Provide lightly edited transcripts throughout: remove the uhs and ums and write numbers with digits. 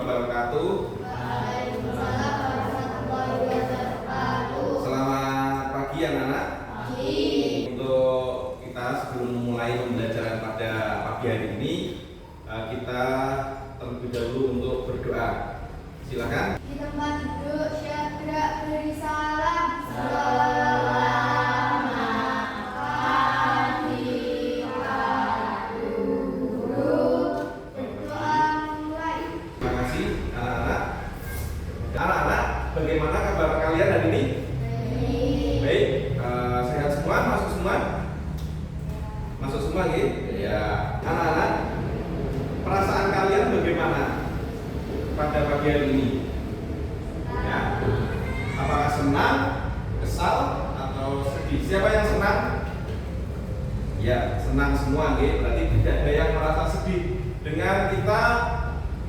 wabarakatuh. Waalaikumsalam warahmatullahi wabarakatuh. Selamat pagi anak-anak. Pagi. Untuk kita sebelum memulai pembelajaran pada pagi hari ini, kita terlebih dahulu untuk berdoa. Silakan. Di tempat duduk segera beri salam. Bagaimana kabar kalian hari ini? Baik, sehat semua, masuk semua? Masuk semua gitu? Ya, anak-anak, perasaan kalian bagaimana pada pagi hari ini? Ya, apakah senang, kesal, atau sedih? Siapa yang senang? Ya, senang semua gitu. Berarti tidak ada yang merasa sedih. Dengan kita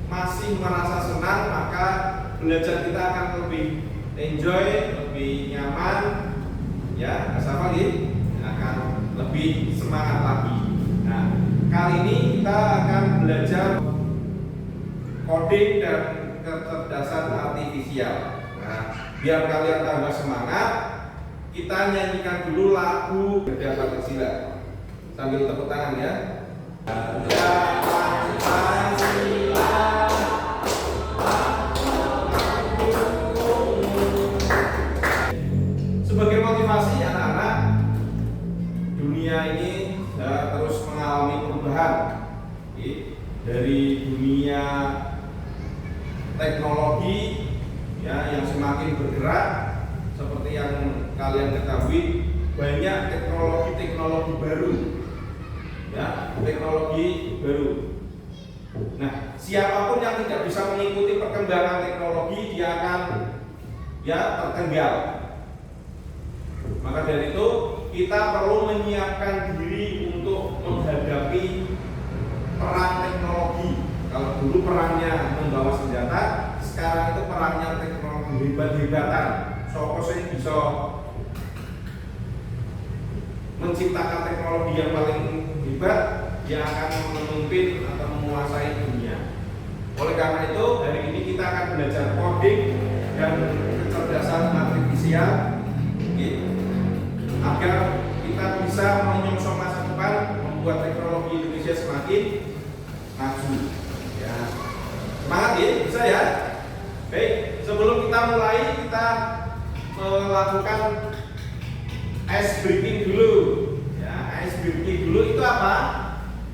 masih merasa senang, maka belajar kita akan lebih enjoy, lebih nyaman, ya, apa lagi? Akan lebih semangat lagi. Nah, kali ini kita akan belajar coding dan kecerdasan artifisial. Nah, biar kalian tambah semangat, kita nyanyikan dulu lagu Gajah Pancasila sambil tepuk tangan ya. Gajah Pancasila. Sebagai motivasi anak-anak, dunia ini terus mengalami perubahan dari dunia teknologi ya, yang semakin bergerak. Seperti yang kalian ketahui, banyak teknologi baru ya, teknologi baru. Nah, siapapun yang tidak bisa mengikuti perkembangan teknologi, dia akan ya tertinggal. Maka dari itu kita perlu menyiapkan diri untuk menghadapi perang teknologi. Kalau dulu perangnya membawa senjata, sekarang itu perangnya teknologi hebat-hebatan. Sopo sing bisa menciptakan teknologi yang paling hebat, yang akan memimpin atau menguasai dunia. Oleh karena itu hari ini kita akan belajar coding dan kecerdasan artifisial agar kita bisa menyongsong masa depan, membuat teknologi Indonesia semakin maju. Ya, semangat ya, bisa ya. Baik, sebelum kita mulai, kita melakukan ice breaking dulu. Ya, ice breaking dulu itu apa?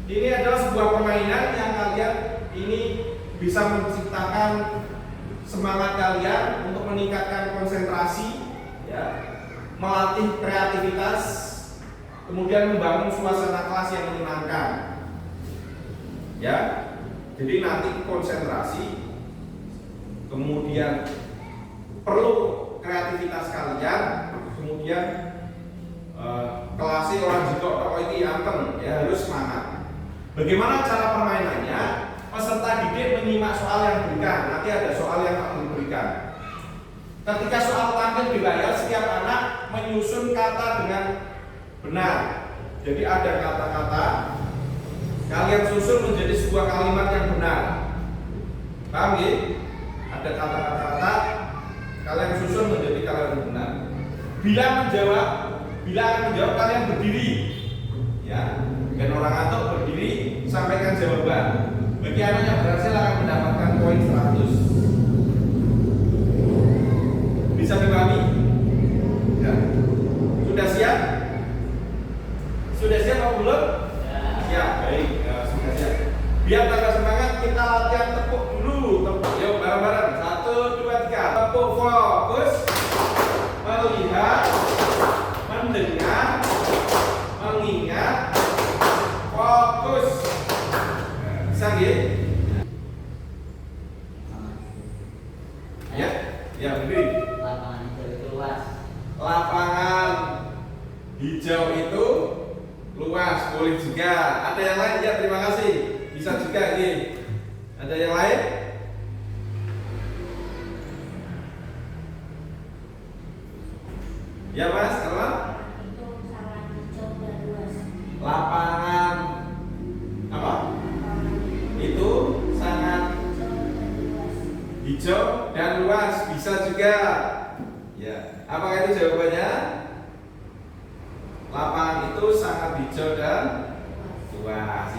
Ini adalah sebuah permainan yang kalian ini bisa menciptakan semangat kalian untuk meningkatkan konsentrasi, ya, melatih kreativitas, kemudian membangun suasana kelas yang menyenangkan. Ya, jadi nanti konsentrasi, kemudian perlu kreativitas kalian, kemudian kelasnya orang juga toko ini anteng, ya harus semangat. Bagaimana cara permainannya? Peserta didik menyimak soal yang diberikan. Nanti ada soal yang akan diberikan. Ketika soal tampil di layar, setiap anak menyusun kata dengan benar. Jadi ada kata-kata, kalian susun menjadi sebuah kalimat yang benar. Paham ya? Ada kata-kata, kalian susun menjadi kalimat yang benar. Bila akan menjawab kalian berdiri. Ya, dan orang ngantuk berdiri, sampaikan jawaban. Bagi anak yang berhasil akan mendapatkan poin 100. Bisa dipahami? Ya. Sudah siap? Sudah siap atau belum? Ya, baik. Sudah siap. Biar tambah semangat, kita latihan tepuk dulu. Tepuk, yuk bareng-bareng. 1, 2, 3. Tepuk, fokus. Melihat, mendengar, mengingat, fokus. Bisa gitu? Ya, ya berdiri. Lapangan hijau itu luas. Lapangan hijau itu luas, boleh juga. Ada yang lain? Ya, terima kasih. Bisa juga ini. Ada yang lain? Ya Mas, apa? Itu sangat hijau dan luas. Lapangan apa? Itu sangat hijau dan luas, bisa juga. Ya, apakah itu jawabannya? Lapangan itu sangat hijau dan luas.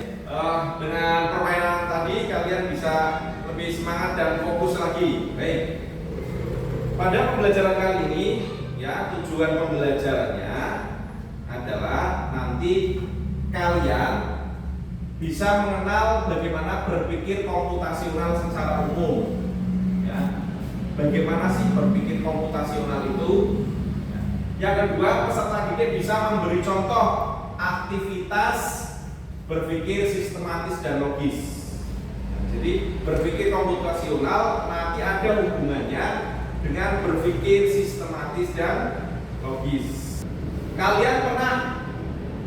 Dengan permainan tadi kalian bisa lebih semangat dan fokus lagi. Baik. Pada pembelajaran kali ini, ya, tujuan pembelajarannya adalah nanti kalian bisa mengenal bagaimana berpikir komputasional secara umum. Ya. Bagaimana sih berpikir komputasional itu? Ya. Yang kedua, peserta didik bisa memberi contoh aktivitas berpikir sistematis dan logis. Jadi berpikir komputasional nanti ada hubungannya dengan berpikir sistematis dan logis. Kalian pernah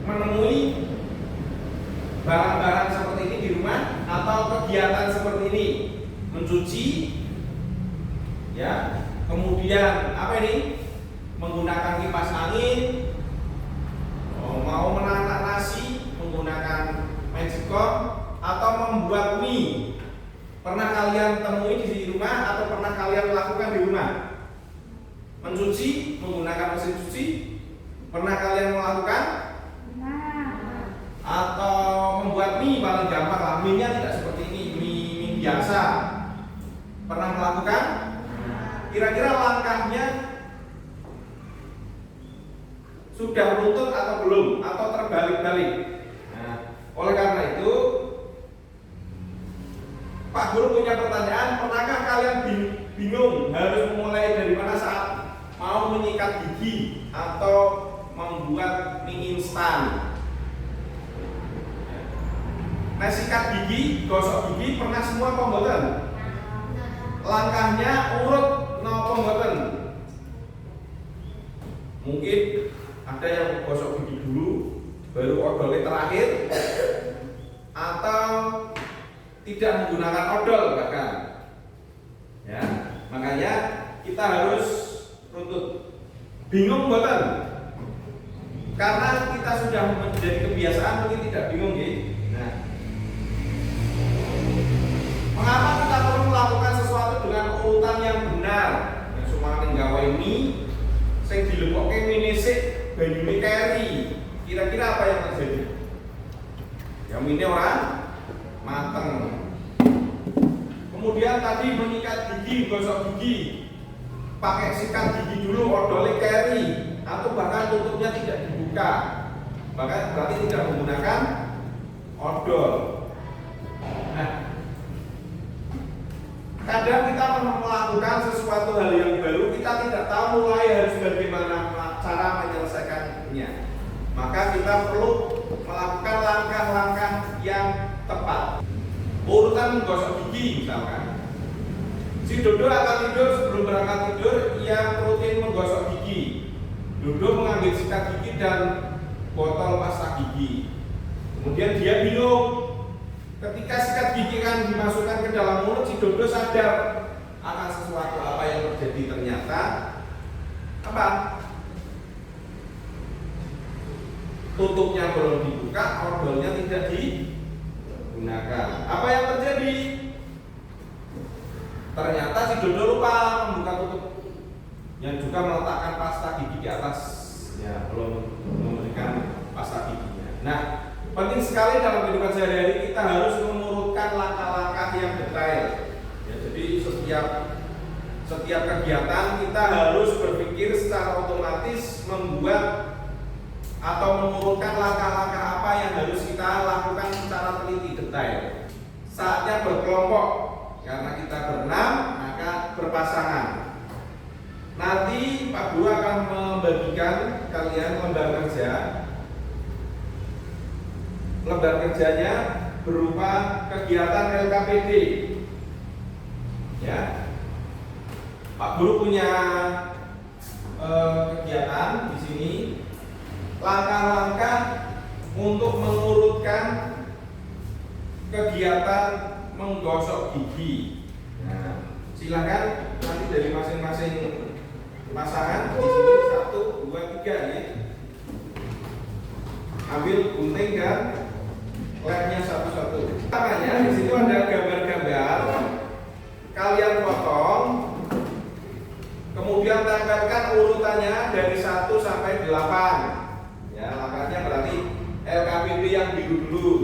menemui barang-barang seperti ini di rumah atau kegiatan seperti ini? Mencuci, ya, kemudian apa ini? Menggunakan kipas angin, mau menanak nasi menggunakan magicom, atau membuat mie. Pernah kalian temui di rumah atau pernah kalian lakukan di rumah? Mencuci menggunakan mesin cuci, pernah kalian melakukan? Atau membuat mie, paling gampang lah, mie-nya tidak seperti ini, mie biasa. Pernah melakukan? Kira-kira langkahnya sudah runtut atau belum? Atau terbalik-balik? Nah, oleh karena itu Pak Guru punya pertanyaan, pernahkah kalian bingung harus memulai dari mana saat mau menyikat gigi atau membuat mie instan? Nah, sikat gigi, gosok gigi pernah semua pemboten? Langkahnya urut napa mboten? Mungkin ada yang gosok gigi dulu baru odolnya terakhir, atau tidak menggunakan odol bahkan. Ya, makanya kita harus runtut. Bingung mboten? Karena kita sudah menjadi kebiasaan, mungkin tidak bingung ya. Nah, mengapa kita perlu melakukan sesuatu dengan urutan yang benar? Yang semua nggawe mie, sing dilebokke mie sik, banyune keri. Kira-kira apa yang terjadi? Ya mie orang mateng. Kemudian tadi menyikat gigi, gosok gigi, pakai sikat gigi dulu, odolnya keri, atau bahkan tutupnya tidak dibuka, bahkan berarti tidak menggunakan odol. Nah, kadang kita melakukan sesuatu hal yang baru, kita tidak tahu mulai harus bagaimana cara menyelesaikannya. Maka kita perlu melakukan langkah-langkah yang tepat. Urutan menggosok gigi misalkan. Si Dodo akan tidur, sebelum berangkat tidur ia rutin menggosok gigi. Dodo mengambil sikat gigi dan botol pasta gigi. Kemudian dia bingung. Ketika sikat gigi kan dimasukkan ke dalam mulut, si Dodo sadar akan sesuatu apa yang terjadi. Ternyata apa? Tutupnya belum dibuka, odolnya tidak digunakan. Apa yang terjadi? Ternyata si Dodo lupa membuka tutup, yang juga meletakkan pasta gigi di atas, ya, belum memberikan pasta giginya. Nah, penting sekali dalam kehidupan sehari-hari kita harus mengurutkan langkah-langkah yang detail. Ya, jadi setiap kegiatan kita harus berpikir secara otomatis membuat atau mengurutkan langkah-langkah apa yang harus kita lakukan secara teliti detail. Saatnya berkelompok, karena kita berenam maka berpasangan. Nanti Pak Guru akan membagikan kalian lembar kerja. Lembar kerjanya berupa kegiatan LKPD. Ya, Pak Guru punya kegiatan di sini. Langkah-langkah untuk mengurutkan kegiatan menggosok gigi. Nah, silakan nanti dari masing-masing pasangan di sini 1, 2, 3 ya. Ambil gunting dan lemnya satu-satu. Makanya di situ ada gambar-gambar. Kalian foto ditempelkan urutannya dari 1 sampai 8. Ya, langkahnya berarti LKPD yang biru dulu.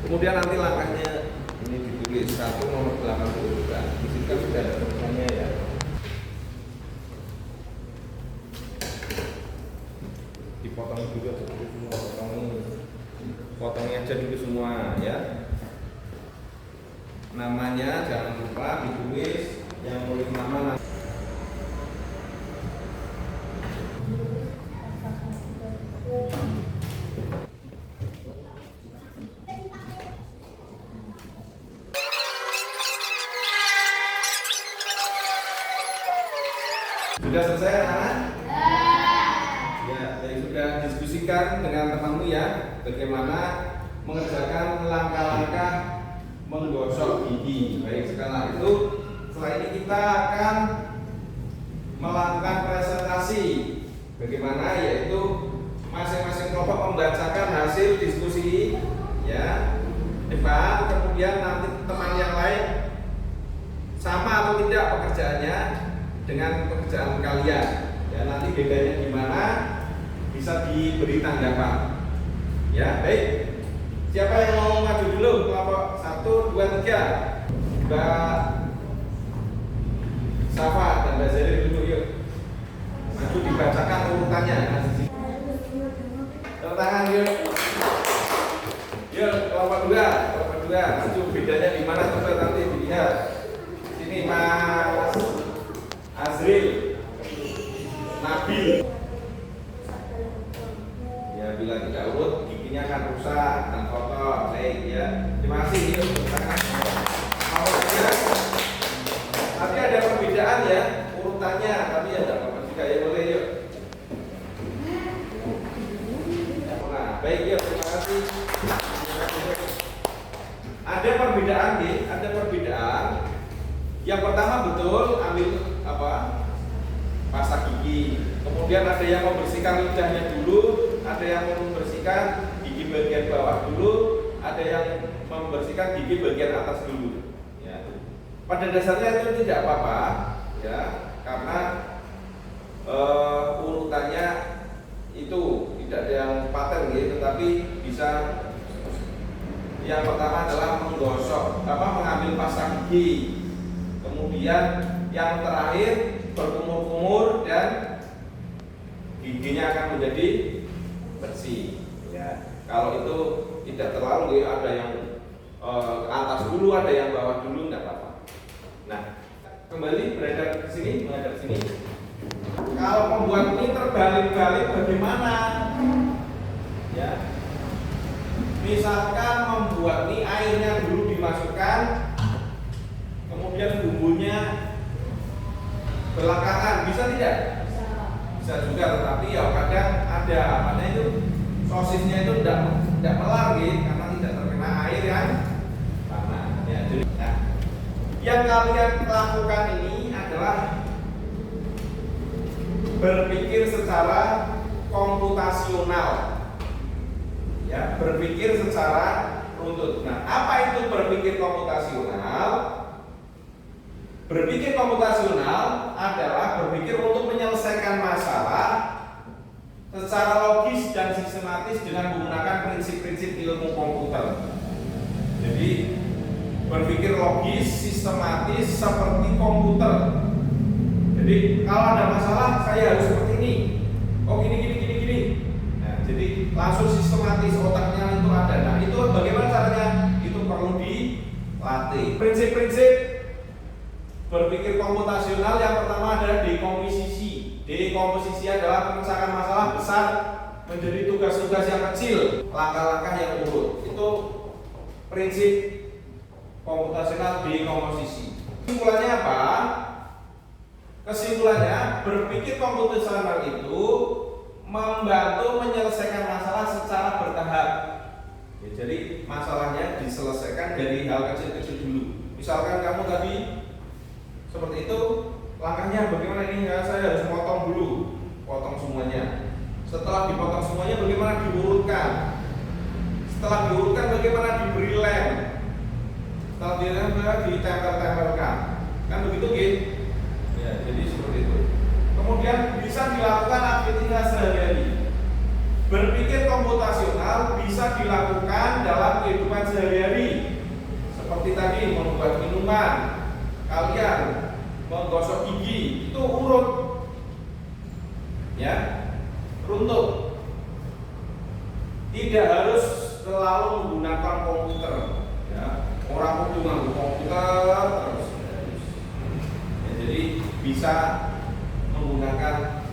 Kemudian nanti langkahnya ini ditulis 1 nomor 80 kan. Di sini kan sudah ada tulisannya ya. Dipotong dulu aja dulu semua, potongnya aja dulu semua ya. Namanya jangan lupa ditulis, yang nulis nama. Sudah selesai anak-anak? Ya, saya sudah diskusikan dengan temanmu ya, bagaimana mengerjakan langkah-langkah menggosok gigi. Baik, sekarang itu setelah ini kita akan melakukan presentasi. Bagaimana, yaitu masing-masing kelompok membacakan hasil diskusi ya depan, kemudian nanti teman yang lain sama atau tidak pekerjaannya dengan pekerjaan kalian ya, nanti bedanya gimana bisa diberi tanggapan ya. Baik, siapa yang mau maju dulu? Kelompok 1, 2, 3. Mbak Safa dan Mbak Zeri dulu yuk, maju dibacakan urutannya. Tepuk tangan yuk. Yuk kelompok 2 maju, bedanya di mana coba nanti dilihat. Sini Mas Azril, Nabil. Ya, bila tidak urut giginya akan rusak dan kotor. Baik ya. Terima kasih. Yuk, tapi ada perbedaan ya urutannya, tapi ya tidak apa-apa juga ya, boleh yuk. Nah, baik yuk, terima kasih. Ada perbedaan nih, ada perbedaan. Yang pertama betul ambil pasta gigi, kemudian ada yang membersihkan lidahnya dulu, ada yang membersihkan gigi bagian bawah dulu, ada yang membersihkan gigi bagian atas dulu ya. Pada dasarnya itu tidak apa-apa ya, karena urutannya itu tidak ada yang paten gitu, tetapi bisa. Yang pertama adalah mengambil pasta gigi, kemudian yang terakhir berkumur-kumur dan giginya akan menjadi bersih ya. Kalau itu tidak terlalu ada yang atas dulu, ada yang bawah dulu, tidak apa-apa. Nah, kembali menghadap ke sini. Kalau membuat ini terbalik-balik bagaimana ya? Misalkan membuat mie, airnya dulu dimasukkan, kemudian bumbunya belakangan, bisa tidak? Bisa juga, tetapi ya kadang ada itu sosisnya itu tidak melar gitu, karena tidak terkena air yang panas. Ya, jadi, nah, yang kalian lakukan ini adalah berpikir secara komputasional. Ya, berpikir secara runtut. Nah, apa itu berpikir komputasional? Berpikir komputasional adalah berpikir untuk menyelesaikan masalah secara logis dan sistematis dengan menggunakan prinsip-prinsip ilmu komputer. Jadi, berpikir logis, sistematis seperti komputer. Jadi, kalau ada masalah, saya harus seperti ini. Oh, gini. Jadi langsung sistematis, otaknya itu ada. Nah, itu bagaimana caranya? Itu perlu dilatih. Prinsip-prinsip berpikir komputasional yang pertama adalah dekomposisi. Dekomposisi adalah memecahkan masalah besar menjadi tugas-tugas yang kecil, langkah-langkah yang urut. Itu prinsip komputasional dekomposisi. Kesimpulannya apa? Kesimpulannya, berpikir komputasional itu membantu menyelesaikan masalah secara bertahap. Ya, jadi masalahnya diselesaikan dari hal kecil-kecil dulu. diurutkan. Setelah diurutkan bagaimana diberi lem? Setelah dilem ditempel-tempelkan. Kan begitu, gitu? Ya, jadi seperti itu. Kemudian bisa dilakukan aktivitas sehari-hari. Berpikir komputasional bisa dilakukan dalam kehidupan sehari-hari. Seperti tadi membuat minuman, kalian menggosok gigi, itu urut. Ya, runtut. Tidak harus selalu menggunakan komputer. Ya, orang kudu nganggo komputer terus. Ya, jadi bisa menggunakan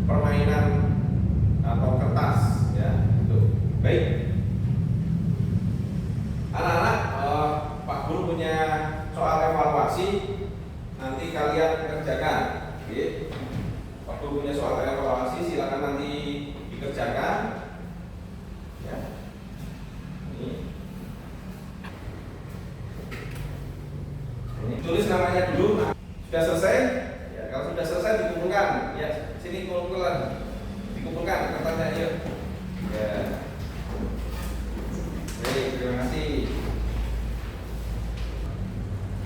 permainan atau kertas, ya, itu. Baik, anak-anak, Pak Guru punya soal evaluasi, nanti kalian kerjakan. Oke. Pak Guru punya soal evaluasi, silakan nanti dikerjakan. Ya. Ini tulis namanya dulu. Sudah selesai? Ya, kalau sudah selesai dikumpulkan. Ya, sini kumpulkan. Dikumpulkan kertasnya, yuk. Ya. Baik, terima kasih.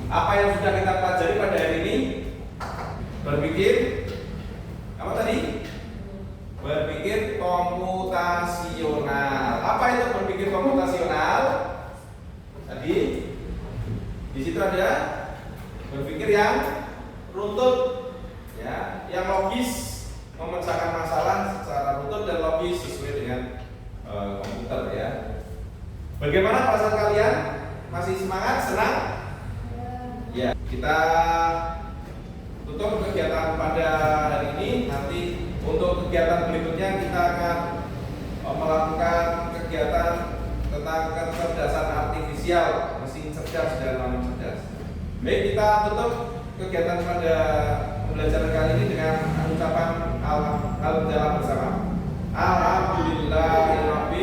Apa yang sudah kita pelajari pada hari ini? Berpikir apa tadi? Berpikir komputasional. Apa itu berpikir komputasional? Tadi di situ ada berpikir yang runtut, ya, yang logis, memecahkan masalah secara runtut dan logis sesuai dengan komputer, ya. Bagaimana perasaan kalian? Masih semangat, senang? Ya, kita tutup kegiatan pada hari ini. Nanti untuk kegiatan berikutnya kita akan melakukan kegiatan tentang kecerdasan artifisial, mesin cerdas dan non cerdas. Baik, kita tutup kegiatan pada pembelajaran kali ini dengan ucapan alhamdulillah bersama. Alhamdulillahirabbil